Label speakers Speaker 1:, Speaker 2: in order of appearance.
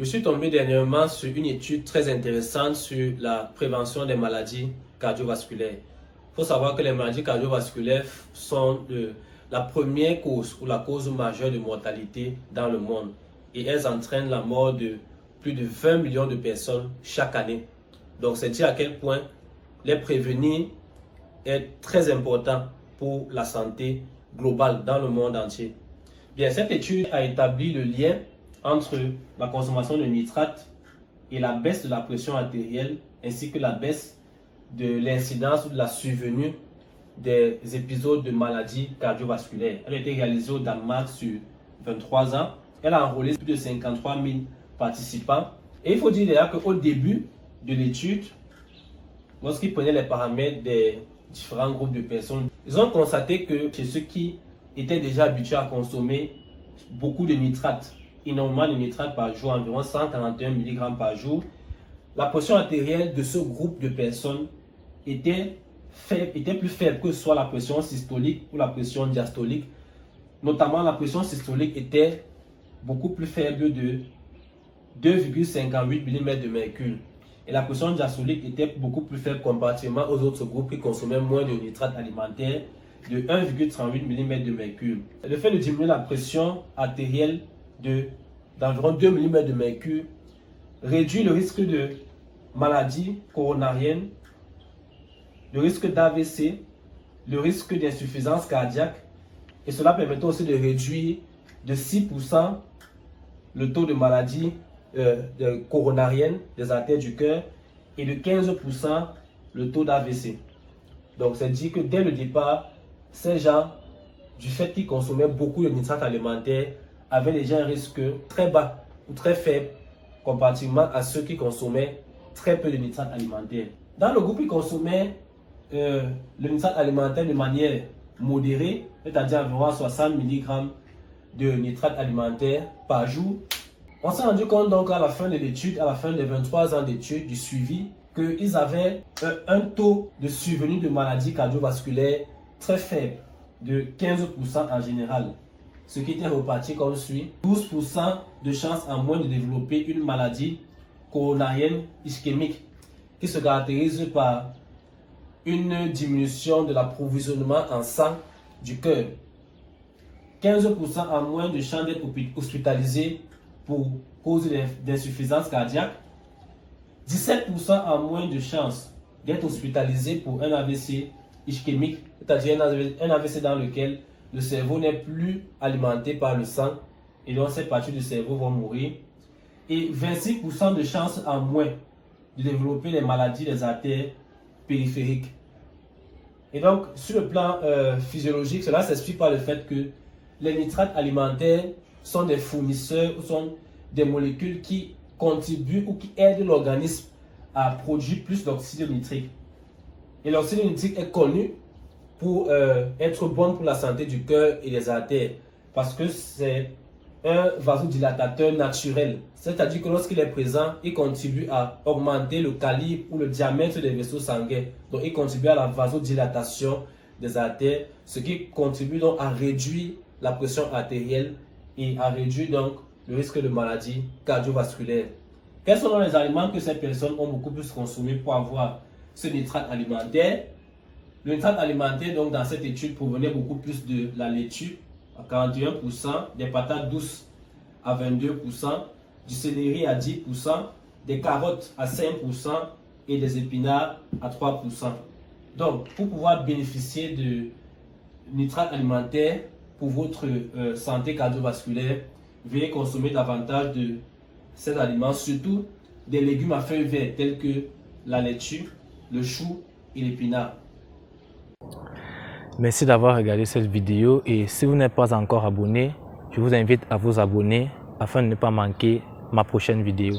Speaker 1: Je suis tombé dernièrement sur une étude très intéressante sur la prévention des maladies cardiovasculaires. Il faut savoir que les maladies cardiovasculaires sont la première cause ou la cause majeure de mortalité dans le monde. Et elles entraînent la mort de plus de 20 millions de personnes chaque année. Donc c'est dire à quel point les prévenir est très important pour la santé globale dans le monde entier. Bien, cette étude a établi le lien entre la consommation de nitrates et la baisse de la pression artérielle ainsi que la baisse de l'incidence ou de la survenue des épisodes de maladies cardiovasculaires. Elle a été réalisée au Danemark sur 23 ans. Elle a enrôlé plus de 53 000 participants. Et il faut dire d'ailleurs qu'au début de l'étude, lorsqu'ils prenaient les paramètres des différents groupes de personnes, ils ont constaté que chez ceux qui étaient déjà habitués à consommer beaucoup de nitrates, énormément de nitrates par jour, environ 141 mg par jour, la pression artérielle de ce groupe de personnes était plus faible que soit la pression systolique ou la pression diastolique. Notamment, la pression systolique était beaucoup plus faible de 2,58 mm de mercure. Et la pression diastolique était beaucoup plus faible comparativement aux autres groupes qui consommaient moins de nitrates alimentaires, de 1,38 mm de mercure. Le fait de diminuer la pression artérielle d'environ 2 mm de mercure réduit le risque de maladie coronarienne, le risque d'AVC, le risque d'insuffisance cardiaque, et cela permettait aussi de réduire de 6% le taux de maladie coronarienne des artères du cœur et de 15% le taux d'AVC. Donc c'est dit que dès le départ, ces gens, du fait qu'ils consommaient beaucoup de nitrates alimentaires, avaient déjà un risque très bas ou très faible comparativement à ceux qui consommaient très peu de nitrates alimentaires. Dans le groupe qui consommait le nitrate alimentaire de manière modérée, c'est-à-dire environ 60 mg de nitrate alimentaire par jour, on s'est rendu compte donc à la fin de l'étude, à la fin des 23 ans d'études, du suivi, qu'ils avaient un taux de survenue de maladies cardiovasculaires très faible, de 15% en général. Ce qui était reparti comme suit: 12% de chance en moins de développer une maladie coronarienne ischémique qui se caractérise par une diminution de l'approvisionnement en sang du cœur. 15% en moins de chances d'être hospitalisé pour cause d'insuffisance cardiaque. 17% en moins de chances d'être hospitalisé pour un AVC ischémique, c'est-à-dire un AVC dans lequel le cerveau n'est plus alimenté par le sang et donc cette partie du cerveau va mourir. Et 26% de chances en moins de développer les maladies des artères périphériques. Et donc, sur le plan physiologique, cela s'explique par le fait que les nitrates alimentaires sont des fournisseurs ou sont des molécules qui contribuent ou qui aident l'organisme à produire plus d'oxyde nitrique. Et l'oxyde nitrique est connu pour être bon pour la santé du cœur et des artères parce que c'est un vasodilatateur naturel. C'est-à-dire que lorsqu'il est présent, il contribue à augmenter le calibre ou le diamètre des vaisseaux sanguins. Donc, il contribue à la vasodilatation des artères, ce qui contribue donc à réduire la pression artérielle et à réduire donc le risque de maladie cardiovasculaire. Quels sont les aliments que ces personnes ont beaucoup plus consommés pour avoir ce nitrate alimentaire? Le nitrate alimentaire, donc, dans cette étude, provenait beaucoup plus de la laitue à 41%, des patates douces à 22%, du céleri à 10%, des carottes à 5% et des épinards à 3%. Donc, pour pouvoir bénéficier de nitrate alimentaire pour votre santé cardiovasculaire, veuillez consommer davantage de ces aliments, surtout des légumes à feuilles vertes tels que la laitue, le chou et l'épinard.
Speaker 2: Merci d'avoir regardé cette vidéo et si vous n'êtes pas encore abonné, je vous invite à vous abonner afin de ne pas manquer ma prochaine vidéo.